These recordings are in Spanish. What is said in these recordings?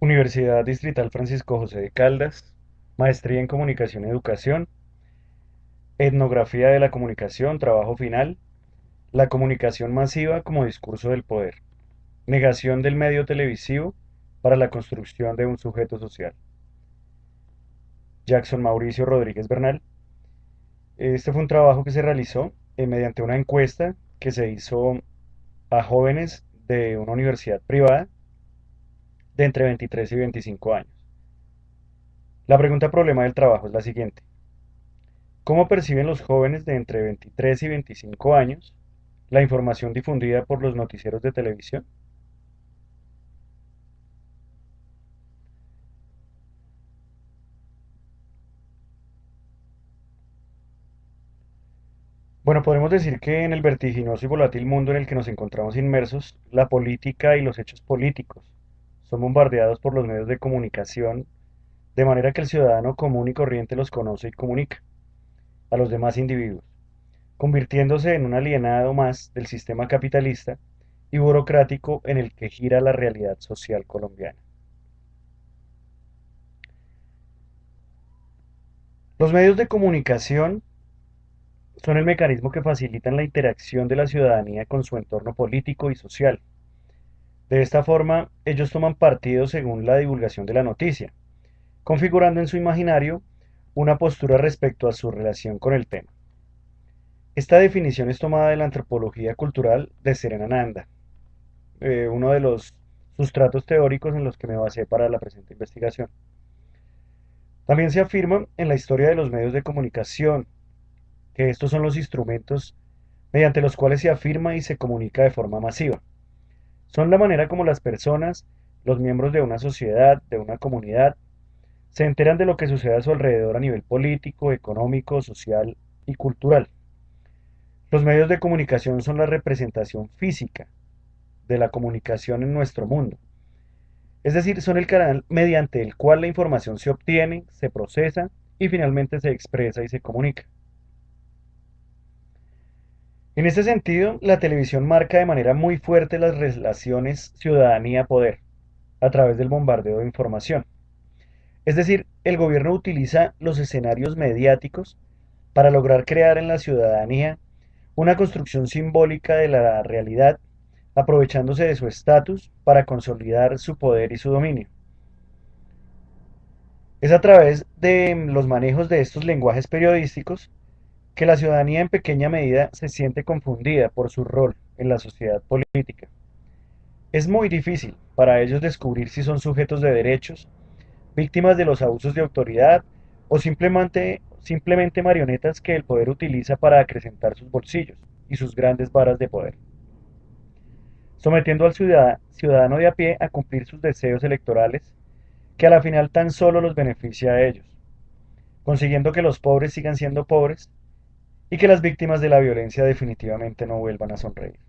Universidad Distrital Francisco José de Caldas, Maestría en Comunicación y Educación, Etnografía de la Comunicación, trabajo final, la comunicación masiva como discurso del poder, negación del medio televisivo para la construcción de un sujeto social. Jackson Mauricio Rodríguez Bernal. Este fue un trabajo que se realizó mediante una encuesta que se hizo a jóvenes de una universidad privada de entre 23 y 25 años. La pregunta problema del trabajo es la siguiente. ¿Cómo perciben los jóvenes de entre 23 y 25 años la información difundida por los noticieros de televisión? Bueno, podemos decir que en el vertiginoso y volátil mundo en el que nos encontramos inmersos, la política y los hechos políticos son bombardeados por los medios de comunicación, de manera que el ciudadano común y corriente los conoce y comunica a los demás individuos, convirtiéndose en un alienado más del sistema capitalista y burocrático en el que gira la realidad social colombiana. Los medios de comunicación son el mecanismo que facilitan la interacción de la ciudadanía con su entorno político y social. De esta forma, ellos toman partido según la divulgación de la noticia, configurando en su imaginario una postura respecto a su relación con el tema. Esta definición es tomada de la antropología cultural de Serenananda, uno de los sustratos teóricos en los que me basé para la presente investigación. También se afirma en la historia de los medios de comunicación que estos son los instrumentos mediante los cuales se afirma y se comunica de forma masiva. Son la manera como las personas, los miembros de una sociedad, de una comunidad, se enteran de lo que sucede a su alrededor a nivel político, económico, social y cultural. Los medios de comunicación son la representación física de la comunicación en nuestro mundo. Es decir, son el canal mediante el cual la información se obtiene, se procesa y finalmente se expresa y se comunica. En este sentido, la televisión marca de manera muy fuerte las relaciones ciudadanía-poder a través del bombardeo de información. Es decir, el gobierno utiliza los escenarios mediáticos para lograr crear en la ciudadanía una construcción simbólica de la realidad, aprovechándose de su estatus para consolidar su poder y su dominio. Es a través de los manejos de estos lenguajes periodísticos que la ciudadanía en pequeña medida se siente confundida por su rol en la sociedad política. Es muy difícil para ellos descubrir si son sujetos de derechos, víctimas de los abusos de autoridad o simplemente marionetas que el poder utiliza para acrecentar sus bolsillos y sus grandes varas de poder, sometiendo al ciudadano de a pie a cumplir sus deseos electorales que a la final tan solo los beneficia a ellos, consiguiendo que los pobres sigan siendo pobres y que las víctimas de la violencia definitivamente no vuelvan a sonreír.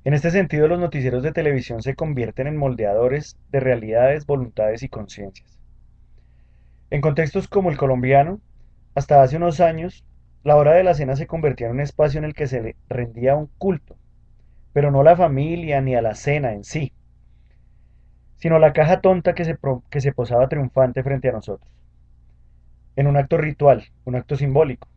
En este sentido, los noticieros de televisión se convierten en moldeadores de realidades, voluntades y conciencias. En contextos como el colombiano, hasta hace unos años, la hora de la cena se convertía en un espacio en el que se le rendía un culto, pero no a la familia ni a la cena en sí, sino a la caja tonta que se posaba triunfante frente a nosotros, en un acto ritual, un acto simbólico,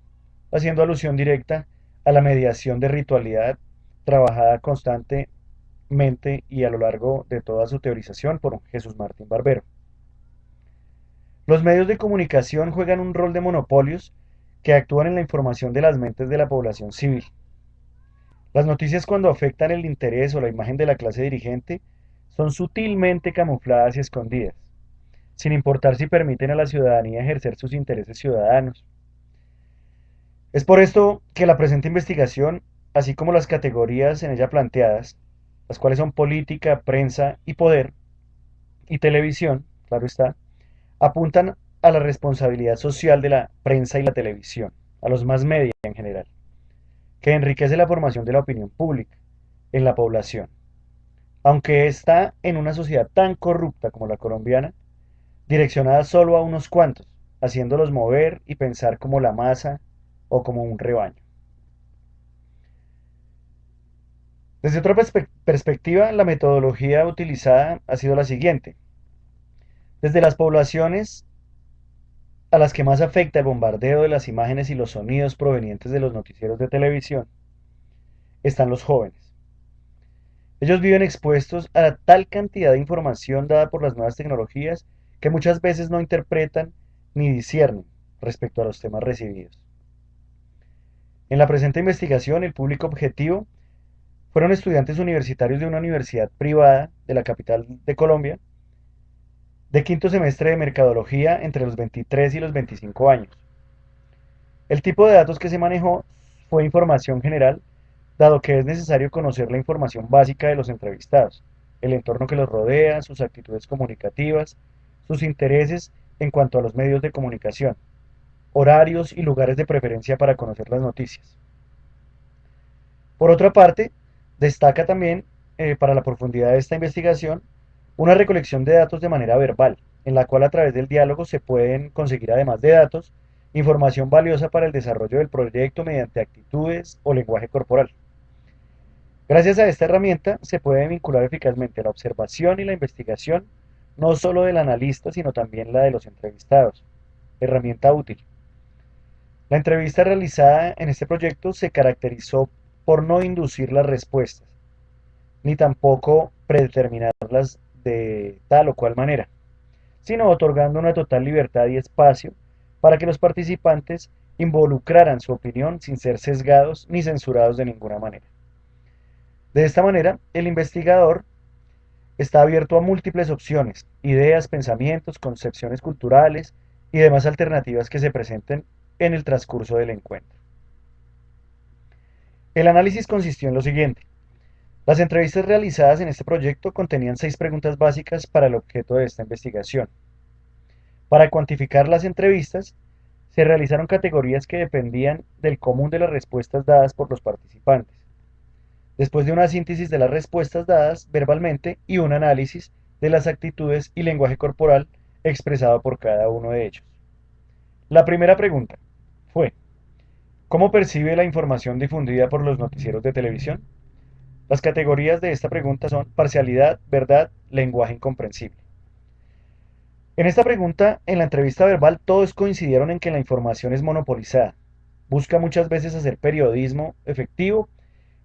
haciendo alusión directa a la mediación de ritualidad trabajada constantemente y a lo largo de toda su teorización por Jesús Martín Barbero. Los medios de comunicación juegan un rol de monopolios que actúan en la información de las mentes de la población civil. Las noticias cuando afectan el interés o la imagen de la clase dirigente son sutilmente camufladas y escondidas, sin importar si permiten a la ciudadanía ejercer sus intereses ciudadanos. Es por esto que la presente investigación, así como las categorías en ella planteadas, las cuales son política, prensa y poder, y televisión, claro está, apuntan a la responsabilidad social de la prensa y la televisión, a los más media en general, que enriquece la formación de la opinión pública en la población. Aunque está en una sociedad tan corrupta como la colombiana, direccionada solo a unos cuantos, haciéndolos mover y pensar como la masa o como un rebaño. Desde otra perspectiva, la metodología utilizada ha sido la siguiente. Desde las poblaciones a las que más afecta el bombardeo de las imágenes y los sonidos provenientes de los noticieros de televisión, están los jóvenes. Ellos viven expuestos a la tal cantidad de información dada por las nuevas tecnologías que muchas veces no interpretan ni disciernen respecto a los temas recibidos. En la presente investigación, el público objetivo fueron estudiantes universitarios de una universidad privada de la capital de Colombia, de quinto semestre de mercadología entre los 23 y los 25 años. El tipo de datos que se manejó fue información general, dado que es necesario conocer la información básica de los entrevistados, el entorno que los rodea, sus actitudes comunicativas, sus intereses en cuanto a los medios de comunicación, horarios y lugares de preferencia para conocer las noticias. Por otra parte, destaca también, para la profundidad de esta investigación, una recolección de datos de manera verbal, en la cual a través del diálogo se pueden conseguir, además de datos, información valiosa para el desarrollo del proyecto mediante actitudes o lenguaje corporal. Gracias a esta herramienta se puede vincular eficazmente la observación y la investigación, no solo del analista, sino también la de los entrevistados. Herramienta útil. La entrevista realizada en este proyecto se caracterizó por no inducir las respuestas, ni tampoco predeterminarlas de tal o cual manera, sino otorgando una total libertad y espacio para que los participantes involucraran su opinión sin ser sesgados ni censurados de ninguna manera. De esta manera, el investigador está abierto a múltiples opciones, ideas, pensamientos, concepciones culturales y demás alternativas que se presenten en el transcurso del encuentro. El análisis consistió en lo siguiente. Las entrevistas realizadas en este proyecto contenían 6 preguntas básicas para el objeto de esta investigación. Para cuantificar las entrevistas, se realizaron categorías que dependían del común de las respuestas dadas por los participantes. Después de una síntesis de las respuestas dadas verbalmente y un análisis de las actitudes y lenguaje corporal expresado por cada uno de ellos. La primera pregunta fue, ¿cómo percibe la información difundida por los noticieros de televisión? Las categorías de esta pregunta son parcialidad, verdad, lenguaje incomprensible. En esta pregunta, en la entrevista verbal, todos coincidieron en que la información es monopolizada. Busca muchas veces hacer periodismo efectivo,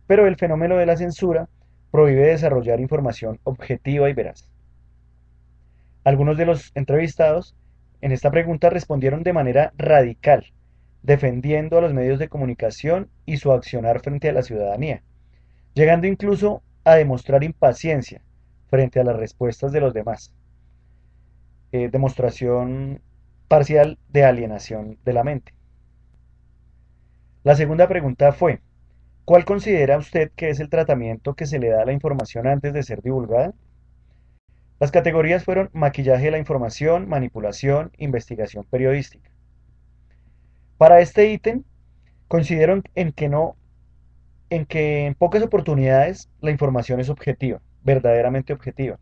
pero el fenómeno de la censura prohíbe desarrollar información objetiva y veraz. Algunos de los entrevistados en esta pregunta respondieron de manera radical, defendiendo a los medios de comunicación y su accionar frente a la ciudadanía, llegando incluso a demostrar impaciencia frente a las respuestas de los demás. Demostración parcial de alienación de la mente. La segunda pregunta fue, ¿cuál considera usted que es el tratamiento que se le da a la información antes de ser divulgada? Las categorías fueron maquillaje de la información, manipulación, investigación periodística. Para este ítem, coincidieron en que no, en que en pocas oportunidades la información es objetiva, verdaderamente objetiva.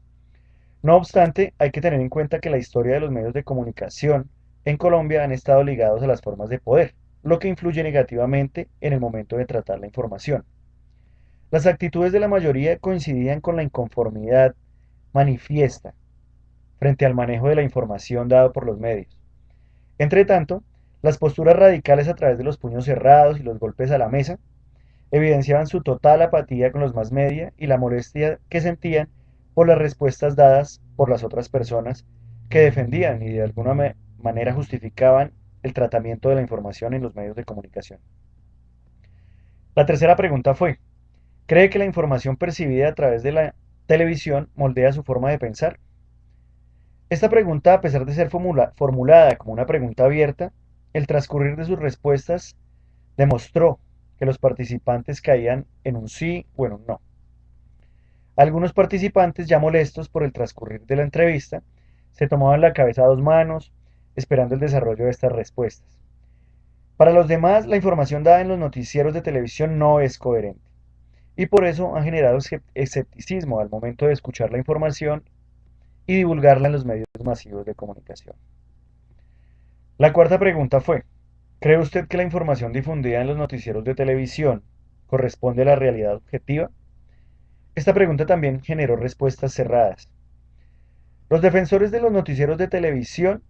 No obstante, hay que tener en cuenta que la historia de los medios de comunicación en Colombia han estado ligados a las formas de poder, lo que influye negativamente en el momento de tratar la información. Las actitudes de la mayoría coincidían con la inconformidad manifiesta frente al manejo de la información dado por los medios. Entre tanto, las posturas radicales a través de los puños cerrados y los golpes a la mesa evidenciaban su total apatía con los más media y la molestia que sentían por las respuestas dadas por las otras personas que defendían y de alguna manera justificaban el tratamiento de la información en los medios de comunicación. La tercera pregunta fue, ¿cree que la información percibida a través de la televisión moldea su forma de pensar? Esta pregunta, a pesar de ser formulada como una pregunta abierta, el transcurrir de sus respuestas demostró que los participantes caían en un sí o en un no. Algunos participantes, ya molestos por el transcurrir de la entrevista, se tomaban la cabeza a 2 manos, esperando el desarrollo de estas respuestas. Para los demás, la información dada en los noticieros de televisión no es coherente, y por eso han generado escepticismo al momento de escuchar la información y divulgarla en los medios masivos de comunicación. La cuarta pregunta fue, ¿cree usted que la información difundida en los noticieros de televisión corresponde a la realidad objetiva? Esta pregunta también generó respuestas cerradas. Los defensores de los noticieros de televisión,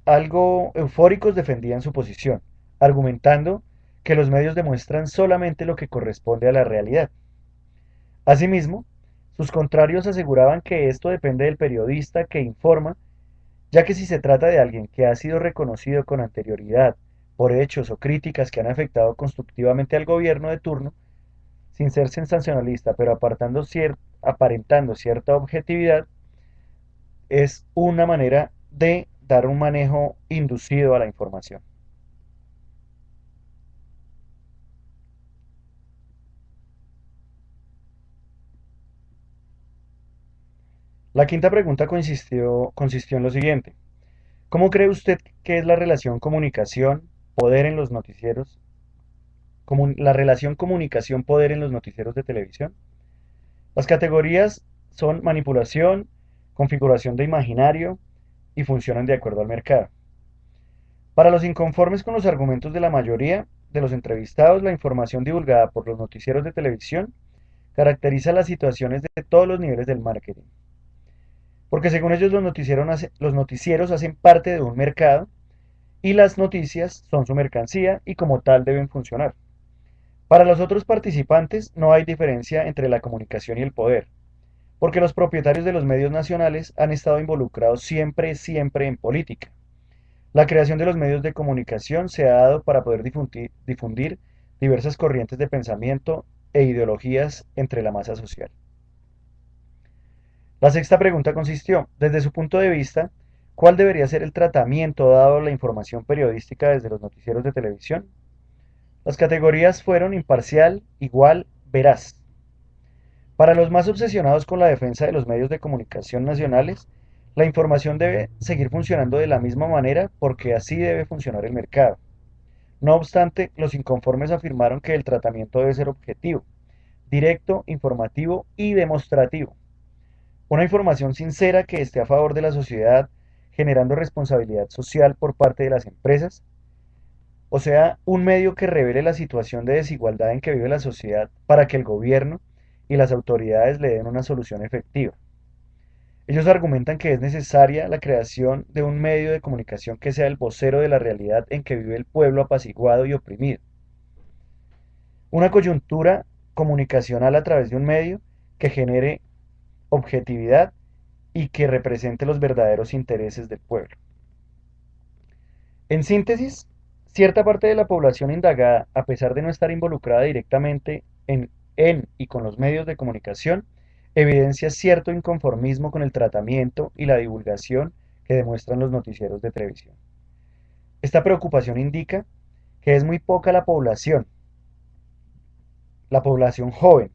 algo eufóricos, defendían su posición, argumentando que los medios demuestran solamente lo que corresponde a la realidad. Asimismo, sus contrarios aseguraban que esto depende del periodista que informa, ya que si se trata de alguien que ha sido reconocido con anterioridad por hechos o críticas que han afectado constructivamente al gobierno de turno, sin ser sensacionalista, pero aparentando cierta objetividad, es una manera de dar un manejo inducido a la información. La quinta pregunta consistió en lo siguiente. ¿Cómo cree usted que es la relación comunicación-poder en los noticieros? La relación comunicación-poder en los noticieros de televisión. Las categorías son manipulación, configuración de imaginario y funcionan de acuerdo al mercado. Para los inconformes con los argumentos de la mayoría de los entrevistados, la información divulgada por los noticieros de televisión caracteriza las situaciones de todos los niveles del marketing. Porque según ellos los noticieros hacen parte de un mercado y las noticias son su mercancía y como tal deben funcionar. Para los otros participantes no hay diferencia entre la comunicación y el poder, porque los propietarios de los medios nacionales han estado involucrados siempre en política. La creación de los medios de comunicación se ha dado para poder difundir diversas corrientes de pensamiento e ideologías entre la masa social. La sexta pregunta consistió, desde su punto de vista, ¿cuál debería ser el tratamiento dado a la información periodística desde los noticieros de televisión? Las categorías fueron imparcial, igual, veraz. Para los más obsesionados con la defensa de los medios de comunicación nacionales, la información debe seguir funcionando de la misma manera porque así debe funcionar el mercado. No obstante, los inconformes afirmaron que el tratamiento debe ser objetivo, directo, informativo y demostrativo. Una información sincera que esté a favor de la sociedad, generando responsabilidad social por parte de las empresas, o sea, un medio que revele la situación de desigualdad en que vive la sociedad para que el gobierno y las autoridades le den una solución efectiva. Ellos argumentan que es necesaria la creación de un medio de comunicación que sea el vocero de la realidad en que vive el pueblo apaciguado y oprimido. Una coyuntura comunicacional a través de un medio que genere objetividad y que represente los verdaderos intereses del pueblo. En síntesis, cierta parte de la población indagada, a pesar de no estar involucrada directamente en y con los medios de comunicación, evidencia cierto inconformismo con el tratamiento y la divulgación que demuestran los noticieros de televisión. Esta preocupación indica que es muy poca la población joven,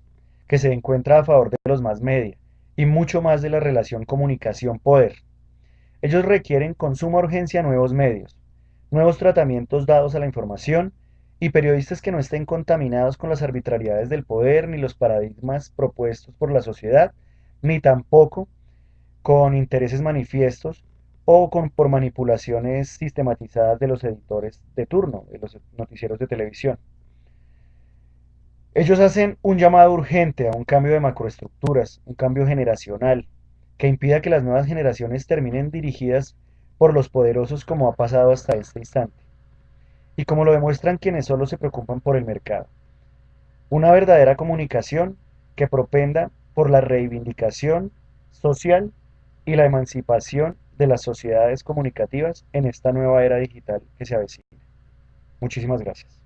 que se encuentra a favor de los más media y mucho más de la relación comunicación-poder. Ellos requieren con suma urgencia nuevos medios, nuevos tratamientos dados a la información y periodistas que no estén contaminados con las arbitrariedades del poder ni los paradigmas propuestos por la sociedad, ni tampoco con intereses manifiestos o por manipulaciones sistematizadas de los editores de turno, de los noticieros de televisión. Ellos hacen un llamado urgente a un cambio de macroestructuras, un cambio generacional, que impida que las nuevas generaciones terminen dirigidas por los poderosos como ha pasado hasta este instante, y como lo demuestran quienes solo se preocupan por el mercado. Una verdadera comunicación que propenda por la reivindicación social y la emancipación de las sociedades comunicativas en esta nueva era digital que se avecina. Muchísimas gracias.